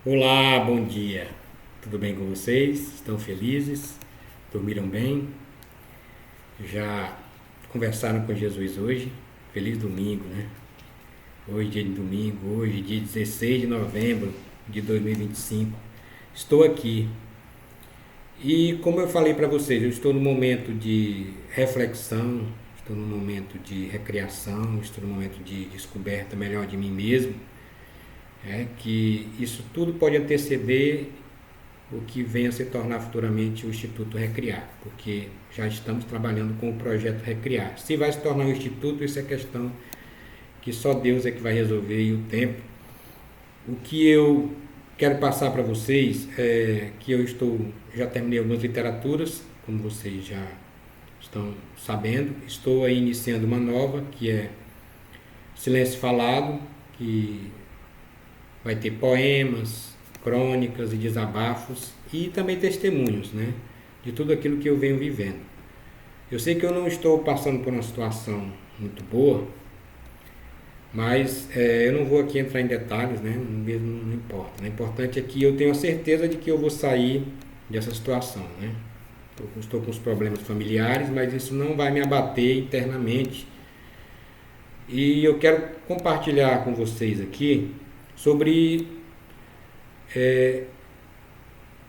Olá, bom dia. Tudo bem com vocês? Estão felizes? Dormiram bem? Já conversaram com Jesus hoje? Feliz domingo, né? Hoje, dia de domingo, hoje, dia 16 de novembro de 2025. Estou aqui e, como eu falei para vocês, eu estou num momento de reflexão, estou num momento de recreação, estou num momento de descoberta melhor de mim mesmo. Que isso tudo pode anteceder o que venha a se tornar futuramente o Instituto Recriar, porque já estamos trabalhando com o projeto Recriar. Se vai se tornar um instituto, isso é questão que só Deus é que vai resolver e o tempo. O que eu quero passar para vocês é que já terminei algumas literaturas, como vocês já estão sabendo. Estou aí iniciando uma nova, que é Silêncio Falado, que vai ter poemas, crônicas e desabafos e também testemunhos, né, de tudo aquilo que eu venho vivendo. Eu sei que eu não estou passando por uma situação muito boa, mas eu não vou aqui entrar em detalhes, né, mesmo não importa. O importante é que eu tenho a certeza de que eu vou sair dessa situação, né. Estou com os problemas familiares, mas isso não vai me abater internamente. E eu quero compartilhar com vocês aqui sobre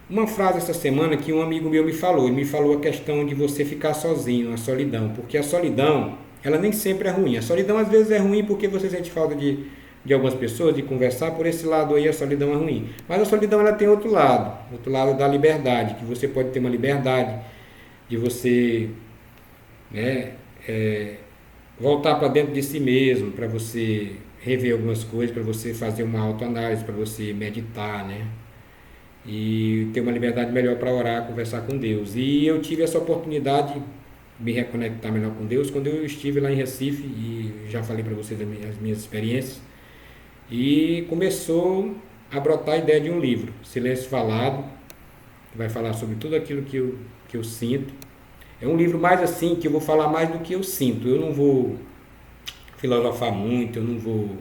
uma frase essa semana que um amigo meu me falou. Ele me falou a questão de você ficar sozinho, a solidão. Porque a solidão, ela nem sempre é ruim. A solidão às vezes é ruim porque você sente falta de algumas pessoas, de conversar. Por esse lado aí a solidão é ruim. Mas a solidão ela tem outro lado da liberdade, que você pode ter uma liberdade de você, né, voltar para dentro de si mesmo, para você rever algumas coisas, para você fazer uma autoanálise, para você meditar, né? E ter uma liberdade melhor para orar, conversar com Deus. E eu tive essa oportunidade de me reconectar melhor com Deus quando eu estive lá em Recife, e já falei para vocês as minhas experiências. E começou a brotar a ideia de um livro, Silêncio Falado, que vai falar sobre tudo aquilo que eu sinto. É um livro mais assim, que eu vou falar mais do que eu sinto. Eu não vou filosofar muito, eu não vou.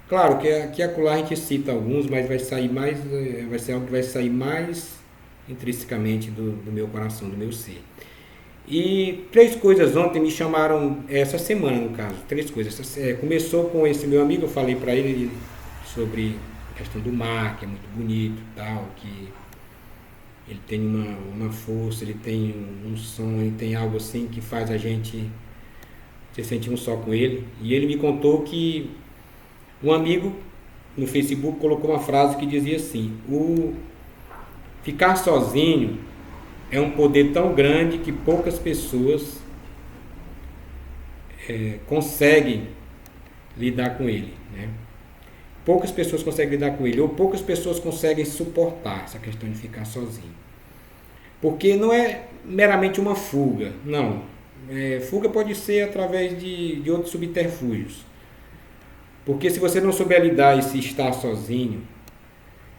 Claro que aqui e acolá a gente cita alguns, mas vai sair mais, vai ser algo que vai sair mais intrinsecamente do meu coração, do meu ser. E três coisas ontem me chamaram, essa semana no caso, três coisas. Começou com esse meu amigo, eu falei para ele sobre a questão do mar, que é muito bonito e tal, que ele tem uma força, ele tem um som, ele tem algo assim que faz a gente se sentir um só com ele. E ele me contou que um amigo no Facebook colocou uma frase que dizia assim: o ficar sozinho é um poder tão grande que poucas pessoas conseguem lidar com ele, né? Poucas pessoas conseguem lidar com ele, ou poucas pessoas conseguem suportar essa questão de ficar sozinho. Porque não é meramente uma fuga, não. Fuga pode ser através de outros subterfúgios. Porque se você não souber lidar e se estar sozinho,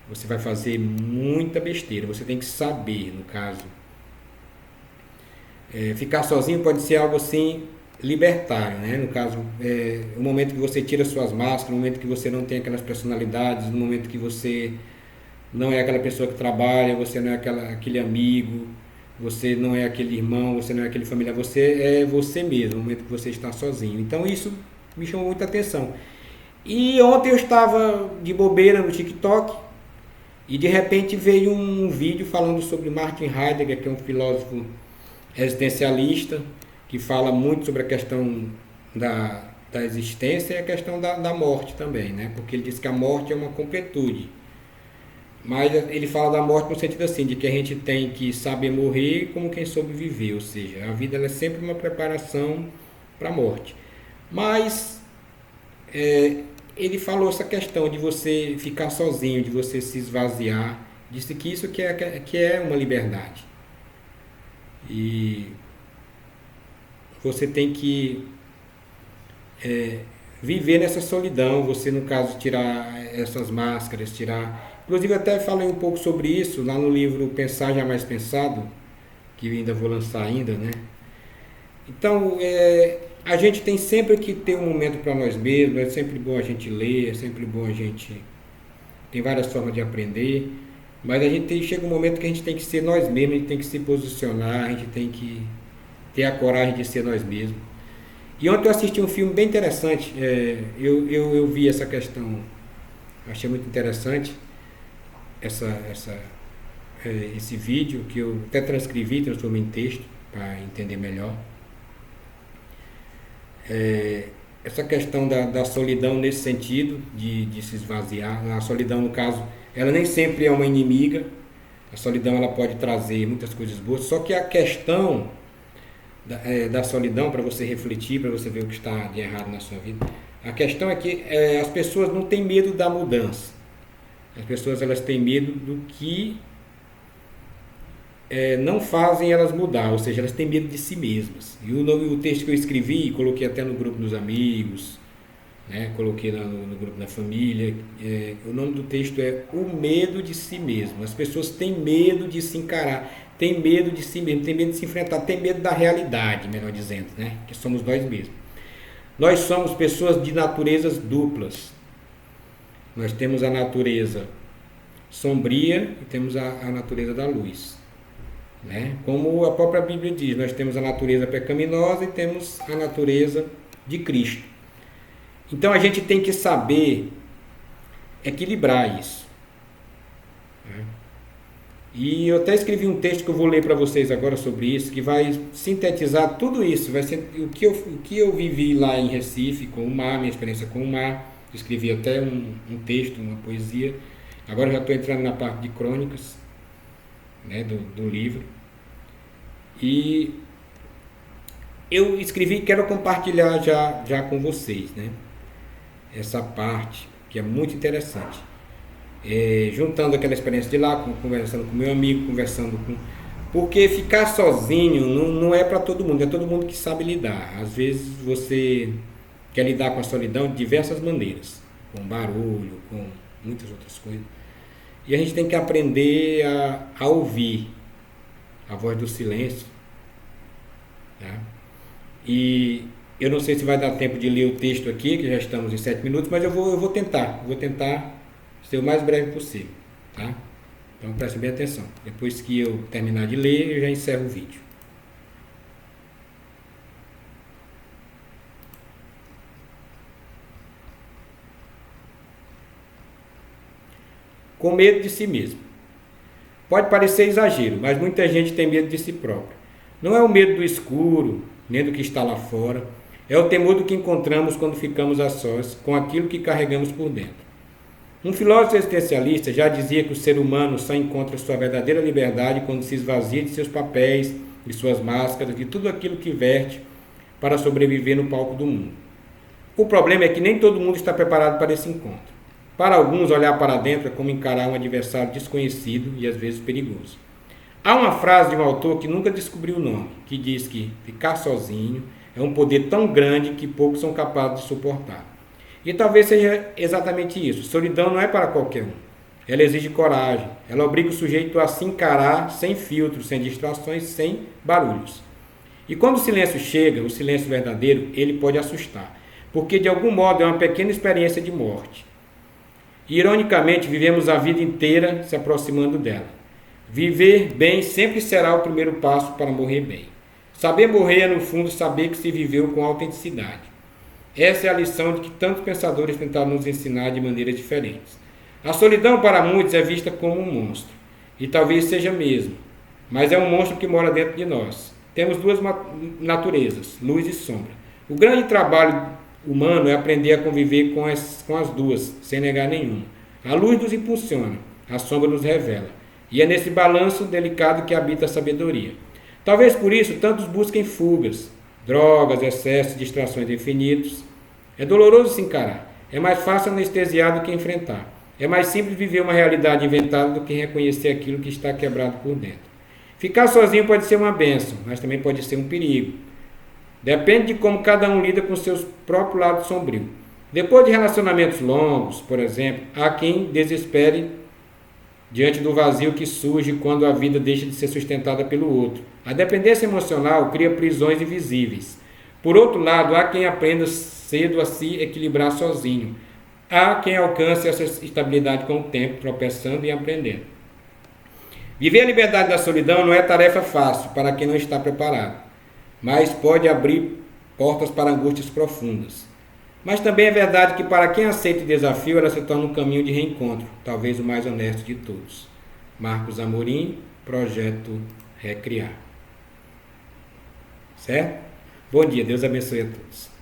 você vai fazer muita besteira. Você tem que saber, no caso. Ficar sozinho pode ser algo assim libertário, né? No caso, o momento que você tira suas máscaras, o momento que você não tem aquelas personalidades, no momento que você não é aquela pessoa que trabalha, você não é aquele amigo, você não é aquele irmão, você não é aquele familiar, você é você mesmo, no momento que você está sozinho. Então isso me chamou muita atenção. E ontem eu estava de bobeira no TikTok e de repente veio um vídeo falando sobre Martin Heidegger, que é um filósofo existencialista, que fala muito sobre a questão da existência e a questão da morte também, né? Porque ele diz que a morte é uma completude. Mas ele fala da morte no sentido assim, de que a gente tem que saber morrer como quem soube viver, ou seja, a vida ela é sempre uma preparação para a morte. Mas ele falou essa questão de você ficar sozinho, de você se esvaziar, disse que isso que é uma liberdade. E você tem que viver nessa solidão, você no caso tirar essas máscaras, tirar. Inclusive até falei um pouco sobre isso lá no livro Pensar Jamais Pensado, que ainda vou lançar ainda, né? Então, a gente tem sempre que ter um momento para nós mesmos, é sempre bom a gente ler, é sempre bom a gente tem várias formas de aprender, mas chega um momento que a gente tem que ser nós mesmos, a gente tem que se posicionar, a gente tem que ter a coragem de ser nós mesmos. E ontem eu assisti um filme bem interessante, eu vi essa questão, achei muito interessante esse vídeo, que eu até transformei em texto para entender melhor. Essa questão da solidão nesse sentido, de se esvaziar. A solidão, no caso, ela nem sempre é uma inimiga. A solidão ela pode trazer muitas coisas boas, só que a questão da solidão, para você refletir, para você ver o que está de errado na sua vida, a questão é que as pessoas não têm medo da mudança. As pessoas elas têm medo do que não fazem elas mudar, ou seja, elas têm medo de si mesmas. E o texto que eu escrevi, coloquei até no grupo dos amigos, né? Coloquei no grupo da família, o nome do texto é O Medo de Si Mesmo. As pessoas têm medo de se encarar, têm medo de si mesmo, têm medo de se enfrentar, têm medo da realidade, melhor dizendo, né? Que somos nós mesmos. Nós somos pessoas de naturezas duplas. Nós temos a natureza sombria e temos a natureza da luz. Né? Como a própria Bíblia diz, nós temos a natureza pecaminosa e temos a natureza de Cristo. Então a gente tem que saber equilibrar isso. Né? E eu até escrevi um texto que eu vou ler para vocês agora sobre isso, que vai sintetizar tudo isso. Vai ser o que eu vivi lá em Recife com o mar, minha experiência com o mar. Eu escrevi até um texto, uma poesia. Agora já estou entrando na parte de crônicas, né, do livro. E eu escrevi e quero compartilhar já com vocês, né, essa parte que é muito interessante. Juntando aquela experiência de lá, conversando com meu amigo, porque ficar sozinho não é para todo mundo, é todo mundo que sabe lidar. Às vezes você quer lidar com a solidão de diversas maneiras, com barulho, com muitas outras coisas. E a gente tem que aprender a ouvir a voz do silêncio. Tá? E eu não sei se vai dar tempo de ler o texto aqui, que já estamos em 7 minutos, mas eu vou tentar ser o mais breve possível. Tá? Então preste bem atenção. Depois que eu terminar de ler, eu já encerro o vídeo. Com medo de si mesmo. Pode parecer exagero, mas muita gente tem medo de si próprio. Não é o medo do escuro, nem do que está lá fora. É o temor do que encontramos quando ficamos a sós com aquilo que carregamos por dentro. Um filósofo existencialista já dizia que o ser humano só encontra sua verdadeira liberdade quando se esvazia de seus papéis, de suas máscaras, de tudo aquilo que verte para sobreviver no palco do mundo. O problema é que nem todo mundo está preparado para esse encontro. Para alguns, olhar para dentro é como encarar um adversário desconhecido e às vezes perigoso. Há uma frase de um autor que nunca descobriu o nome, que diz que ficar sozinho é um poder tão grande que poucos são capazes de suportar. E talvez seja exatamente isso. Solidão não é para qualquer um. Ela exige coragem. Ela obriga o sujeito a se encarar sem filtros, sem distrações, sem barulhos. E quando o silêncio chega, o silêncio verdadeiro, ele pode assustar. Porque de algum modo é uma pequena experiência de morte. E, ironicamente, vivemos a vida inteira se aproximando dela. Viver bem sempre será o primeiro passo para morrer bem. Saber morrer é, no fundo, saber que se viveu com autenticidade. Essa é a lição de que tantos pensadores tentaram nos ensinar de maneiras diferentes. A solidão, para muitos, é vista como um monstro. E talvez seja mesmo. Mas é um monstro que mora dentro de nós. Temos duas naturezas, luz e sombra. O grande trabalho humano é aprender a conviver com as duas, sem negar nenhuma. A luz nos impulsiona, a sombra nos revela. E é nesse balanço delicado que habita a sabedoria. Talvez por isso tantos busquem fugas, drogas, excessos, distrações infinitos. É doloroso se encarar. É mais fácil anestesiar do que enfrentar. É mais simples viver uma realidade inventada do que reconhecer aquilo que está quebrado por dentro. Ficar sozinho pode ser uma bênção, mas também pode ser um perigo. Depende de como cada um lida com seu próprio lado sombrio. Depois de relacionamentos longos, por exemplo, há quem desespere diante do vazio que surge quando a vida deixa de ser sustentada pelo outro. A dependência emocional cria prisões invisíveis. Por outro lado, há quem aprenda cedo a se equilibrar sozinho, Há quem alcance essa estabilidade com o tempo, tropeçando e aprendendo. Viver a liberdade da solidão não é tarefa fácil para quem não está preparado, mas pode abrir portas para angústias profundas. Mas também é verdade que para quem aceita o desafio, ela se torna um caminho de reencontro, talvez o mais honesto de todos. Marcos Amorim, Projeto Recriar. Certo? Bom dia, Deus abençoe a todos.